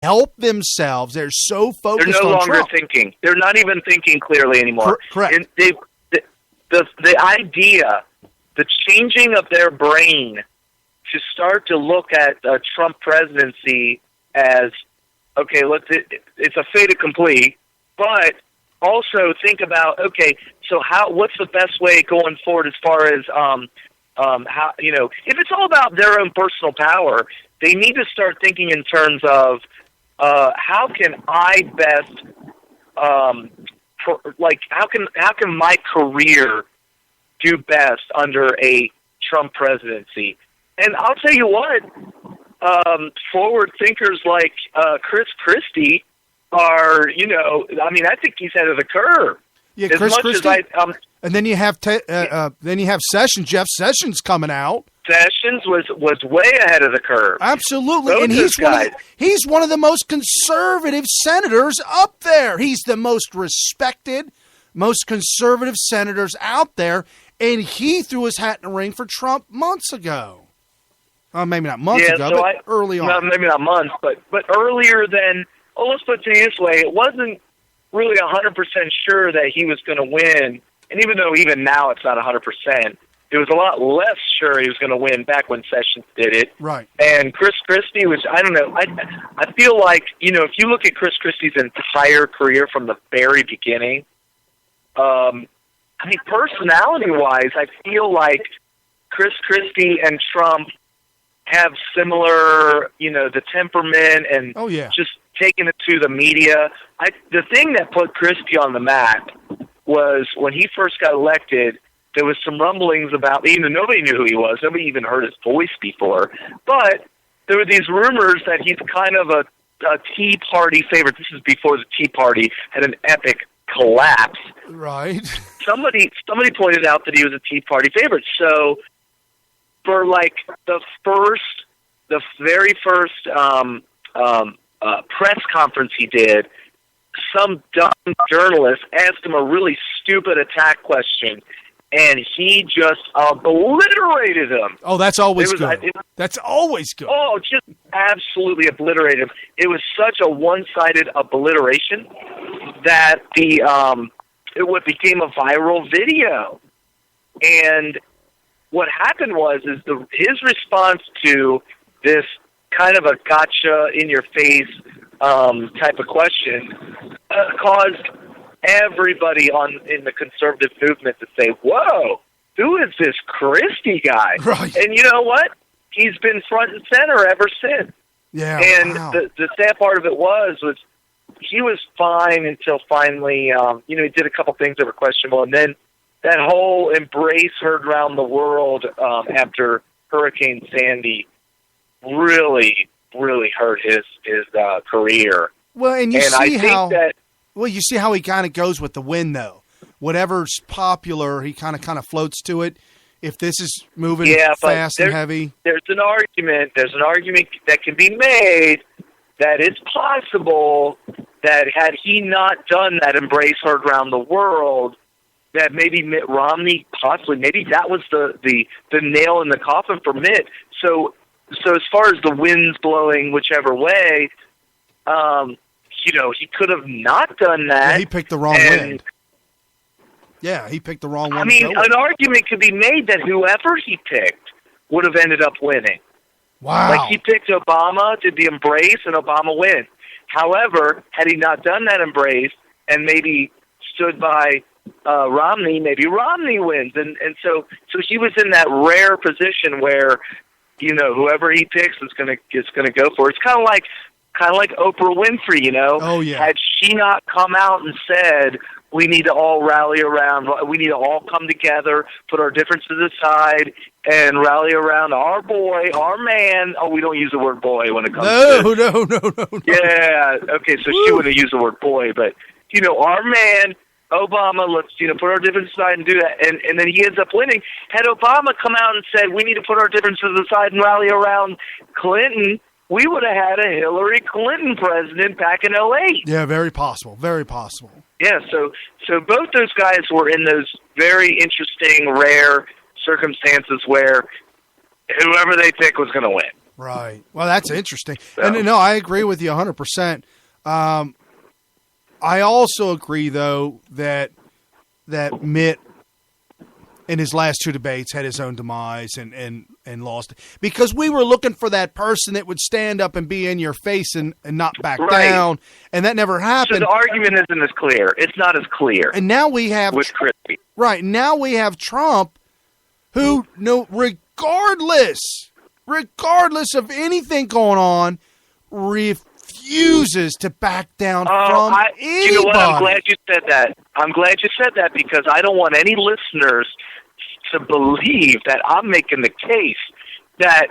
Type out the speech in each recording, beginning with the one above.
help themselves. They're so focused They're no on longer Trump. thinking. They're not even thinking clearly anymore. Correct. And the idea, the changing of their brain to start to look at a Trump presidency as, okay, it's a fait accompli, but also think about, okay, so what's the best way going forward as far as how, if it's all about their own personal power, they need to start thinking in terms of how can I best how can my career do best under a Trump presidency? And I'll tell you what, forward thinkers like Chris Christie are, I think he's ahead of the curve. Yeah, Chris Christie. And then you have Sessions. Jeff Sessions coming out. Sessions was way ahead of the curve. Absolutely, Both and he's one of the most conservative senators up there. He's the most respected, most conservative senators out there, and he threw his hat in the ring for Trump months ago. Maybe not months ago, but early on. No, maybe not months, but earlier than. Well, let's put it this way: it wasn't really 100% sure that he was going to win, and even now it's not 100%. It was a lot less sure he was going to win back when Sessions did it. Right. And Chris Christie was, I don't know, I feel like, if you look at Chris Christie's entire career from the very beginning, personality-wise, I feel like Chris Christie and Trump have similar, the temperament and just taking it to the media. The thing that put Christie on the map was when he first got elected, there was some rumblings about, nobody knew who he was. Nobody even heard his voice before. But there were these rumors that he's kind of a Tea Party favorite. This is before the Tea Party had an epic collapse. Right. Somebody pointed out that he was a Tea Party favorite. So for the very first press conference he did, some dumb journalist asked him a really stupid attack question, and he just obliterated him. Oh, that's always good. That's always good. Oh, just absolutely obliterated him. It was such a one-sided obliteration that it became a viral video. And what happened is his response to this kind of a gotcha in your face type of question caused everybody in the conservative movement to say, "Whoa, who is this Christie guy?" Right. And you know what? He's been front and center ever since. Yeah. And wow. the sad part of it was he was fine until finally, he did a couple things that were questionable, and then that whole embrace heard around the world after Hurricane Sandy really, really hurt his career. Well, and you see how he kind of goes with the wind, though. Whatever's popular, he kind of floats to it. If this is moving fast and heavy, there's an argument that can be made that it's possible that had he not done that embrace heard around the world, that maybe Mitt Romney maybe that was the nail in the coffin for Mitt. So as far as the wind's blowing whichever way, he could have not done that. Yeah, he picked the wrong wind. Yeah, he picked the wrong one. An argument could be made that whoever he picked would have ended up winning. Wow. Like he picked Obama, did the embrace, and Obama wins. However, had he not done that embrace and maybe stood by Romney, maybe Romney wins. And so he was in that rare position where, whoever he picks is gonna go for it. It's kind of like Oprah Winfrey, Oh yeah. Had she not come out and said, we need to all rally around, we need to all come together, put our differences aside, and rally around our boy, our man. Oh, we don't use the word boy when it comes to No. Yeah, okay, so she wouldn't use the word boy, but, our man, Obama, let's, put our differences aside and do that. And then he ends up winning. Had Obama come out and said, we need to put our differences aside and rally around Clinton, we would have had a Hillary Clinton president back in 2008. Yeah, very possible. Very possible. Yeah, so both those guys were in those very interesting, rare circumstances where whoever they pick was going to win. Right. Well, that's interesting. So. And no, I agree with you 100%. I also agree, though, that Mitt in his last two debates had his own demise and lost it. Because we were looking for that person that would stand up and be in your face and not back down, and that never happened. So the argument isn't as clear. It's not as clear. And now we have with Christie. Right. Now we have Trump, who, regardless of anything going on, refuses to back down from anybody. You know what? I'm glad you said that. I'm glad you said that because I don't want any listeners to believe that I'm making the case that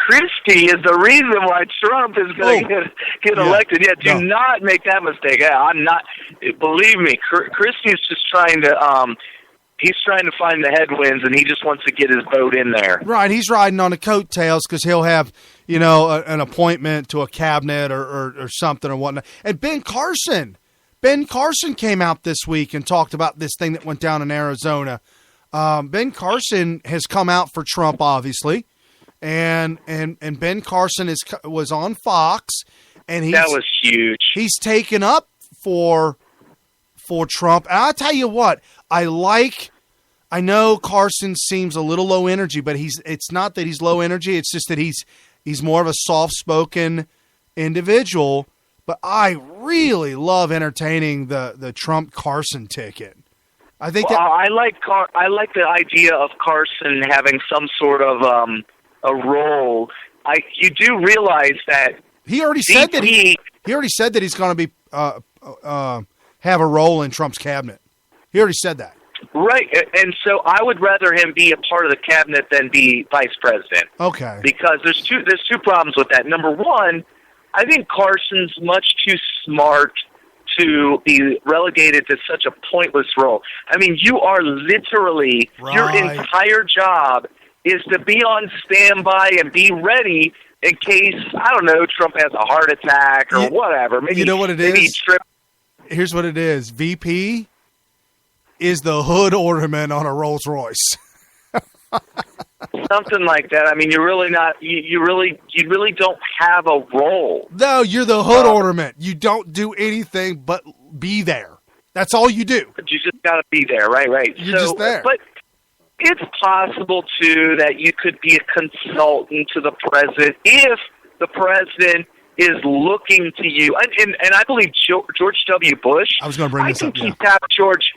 Christie is the reason why Trump is going to get elected. Yeah, do not make that mistake. I'm not. Believe me, Christie's just trying to. He's trying to find the headwinds, and he just wants to get his vote in there. Right, he's riding on the coattails because he'll have, an appointment to a cabinet or something or whatnot. And Ben Carson came out this week and talked about this thing that went down in Arizona. Ben Carson has come out for Trump, obviously, and Ben Carson was on Fox, and that was huge. He's taken up for Trump. And I'll tell you what, I know Carson seems a little low energy, but it's not that he's low energy. It's just that he's more of a soft-spoken individual. But I really love entertaining the Trump Carson ticket. I think I like the idea of Carson having some sort of a role. You do realize that he already said that he already said that he's going to be have a role in Trump's cabinet. He already said that. Right, and so I would rather him be a part of the cabinet than be vice president. Okay. Because there's two problems with that. Number one, I think Carson's much too smart to be relegated to such a pointless role. I mean, you are literally, your entire job is to be on standby and be ready in case, I don't know, Trump has a heart attack or whatever. Maybe, you know what it is? Here's what it is. VP is the hood ornament on a Rolls Royce. Something like that. I mean, you're really not. You really don't have a role. No, you're the hood ornament. You don't do anything but be there. That's all you do. But you just got to be there, right? You're just there. But it's possible too that you could be a consultant to the president if the president is looking to you. And I believe George W. Bush. I was going to bring this up. I think he tapped George.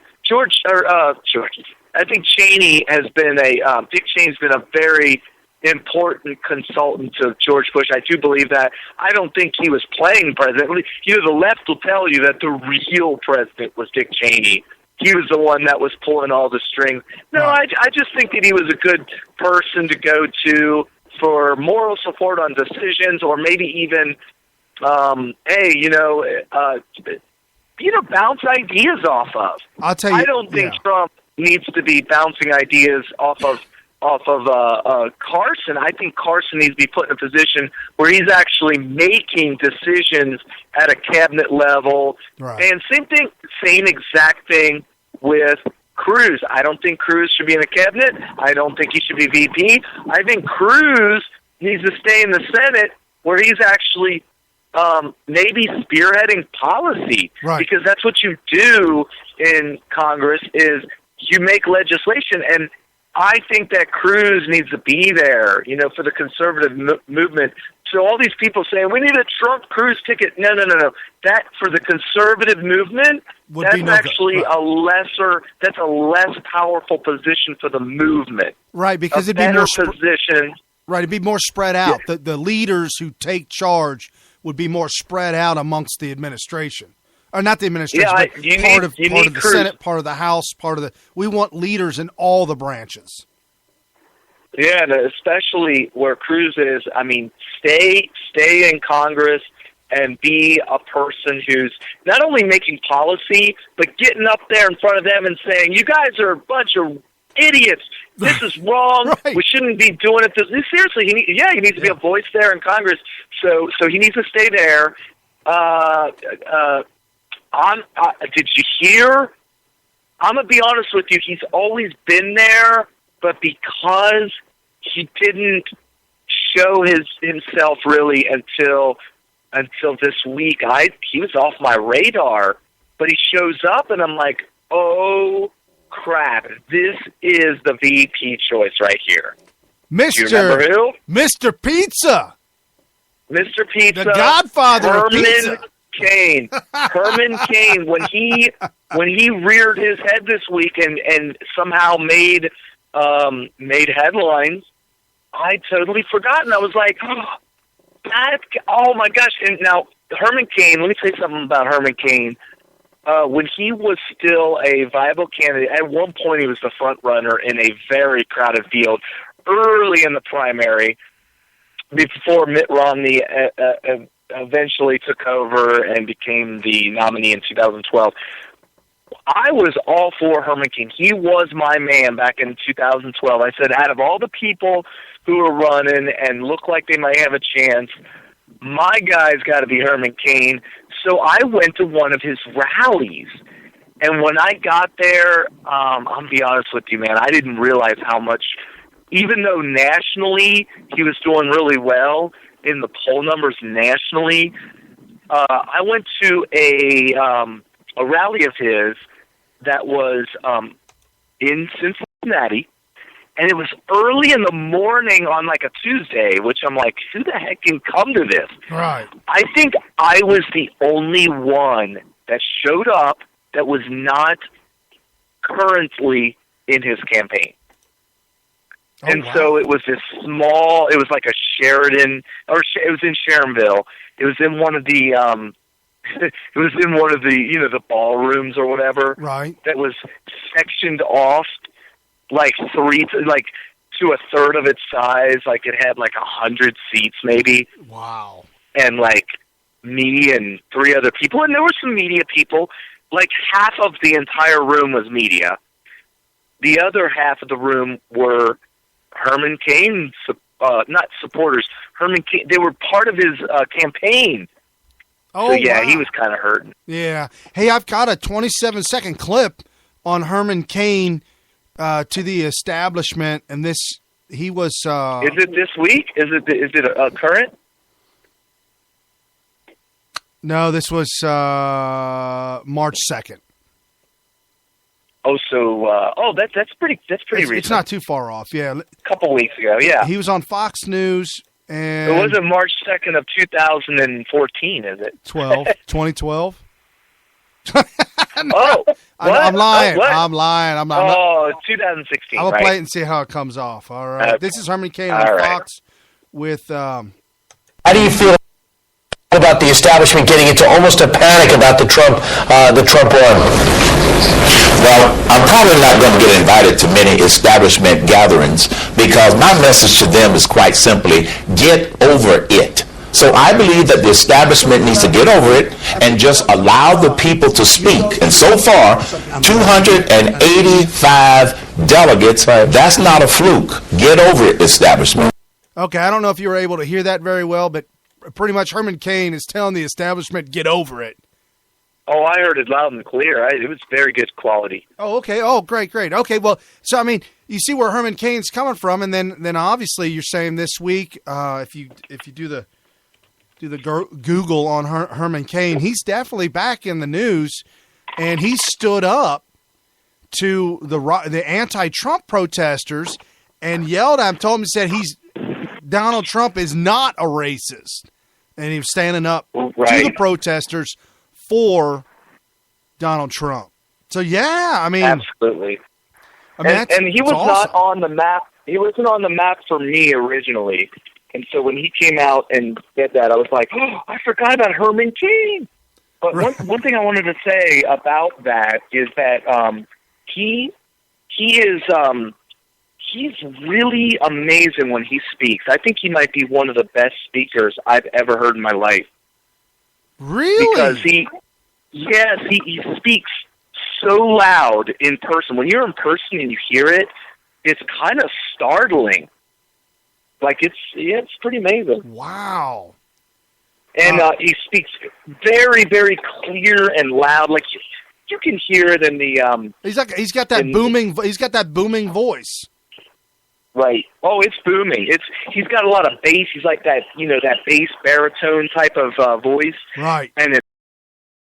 I think Cheney has been Dick Cheney's been a very important consultant to George Bush. I do believe that. I don't think he was playing president. The left will tell you that the real president was Dick Cheney. He was the one that was pulling all the strings. No, I just think that he was a good person to go to for moral support on decisions, or maybe even, bounce ideas off of. I'll tell you. I don't think Trump needs to be bouncing ideas off of Carson. I think Carson needs to be put in a position where he's actually making decisions at a cabinet level. Right. And same exact thing with Cruz. I don't think Cruz should be in the cabinet. I don't think he should be VP. I think Cruz needs to stay in the Senate where he's actually maybe spearheading policy, right? Because that's what you do in Congress is you make legislation, and I think that Cruz needs to be there, for the conservative movement. So all these people saying we need a Trump-Cruz ticket. No. That for the conservative movement, that's actually a less powerful position for the movement. Right, because it'd be more position. Right, it'd be more spread out. Yeah. The leaders who take charge would be more spread out amongst the administration. Or not the administration, but part of the Senate, part of the House, we want leaders in all the branches. Yeah, and especially where Cruz is. I mean, stay in Congress and be a person who's not only making policy, but getting up there in front of them and saying, you guys are a bunch of idiots. This is wrong. Right. We shouldn't be doing it. Seriously, he needs to be a voice there in Congress. So he needs to stay there. Did you hear? I'm going to be honest with you. He's always been there, but because he didn't show himself really until this week. He was off my radar, but he shows up, and I'm like, oh crap! This is the VP choice right here. Mr. Mr. Pizza, the Godfather of pizza. Cain. Herman Cain, when he reared his head this week and somehow made headlines, I totally forgot, and I was like, oh my gosh! And now Herman Cain. Let me say something about Herman Cain. When he was still a viable candidate, at one point he was the front runner in a very crowded field early in the primary, before Mitt Romney eventually took over and became the nominee in 2012. I was all for Herman Cain. He was my man back in 2012. I said, out of all the people who are running and look like they might have a chance, my guy's got to be Herman Cain. So I went to one of his rallies. And when I got there, I'm going to be honest with you, man, I didn't realize how much, even though nationally he was doing really well in the poll numbers nationally, I went to a rally of his that was in Cincinnati, and it was early in the morning on like a Tuesday, which I'm like, who the heck can come to this? Right. I think I was the only one that showed up that was not currently in his campaign. And so it was this small, it was like a Sheridan, or it was in Sharonville. It was in one of the, the ballrooms or whatever. Right. That was sectioned off like to a third of its size. Like it had like 100 seats maybe. Wow. And like me and 3 other people. And there were some media people. Like half of the entire room was media. The other half of the room were Herman Cain, not supporters. Herman Cain, they were part of his campaign. Oh, so yeah, wow. He was kind of hurting. Yeah. Hey, I've got a 27-second clip on Herman Cain to the establishment, and he was. Is it this week? Is it current? No, this was March 2nd. Oh, so that's pretty recent. It's not too far off. Yeah, a couple weeks ago. Yeah, he was on Fox News, and it wasn't March 2nd of 2014, is it? 2012. Oh, I'm lying. What? I'm lying. I'm not. Oh, 2016. I'm gonna right? play it and see how it comes off. All right. Okay. This is Herman Cain on Fox with. How do you feel about the establishment getting into almost a panic about the Trump run? Well, I'm probably not going to get invited to many establishment gatherings because my message to them is quite simply, get over it. So I believe that the establishment needs to get over it and just allow the people to speak. And so far, 285 delegates, that's not a fluke. Get over it, establishment. Okay, I don't know if you were able to hear that very well, but pretty much Herman Cain is telling the establishment, get over it. Oh, I heard it loud and clear. It was very good quality. Oh, okay. Oh, great. Okay, well, so, I mean, you see where Herman Cain's coming from, and then obviously you're saying this week, if you do the Google on Herman Cain, he's definitely back in the news, and he stood up to the anti-Trump protesters and yelled at him, told him, he said Donald Trump is not a racist, and he was standing up to the protesters for Donald Trump. So yeah, I mean, absolutely. I mean, and he was not on the map. He wasn't on the map for me originally, and so when he came out and did that, I was like, oh, I forgot about Herman Cain. But one thing I wanted to say about that is that he's really amazing when he speaks. I think he might be one of the best speakers I've ever heard in my life. Really? Because he speaks so loud in person. When you're in person and you hear it, it's kind of startling. Like it's pretty amazing. Wow. And he speaks very, very clear and loud. Like you can hear it in the. He's got that booming voice. Right. Oh, it's booming. He's got a lot of bass. He's like that, that bass baritone type of voice. Right. And it's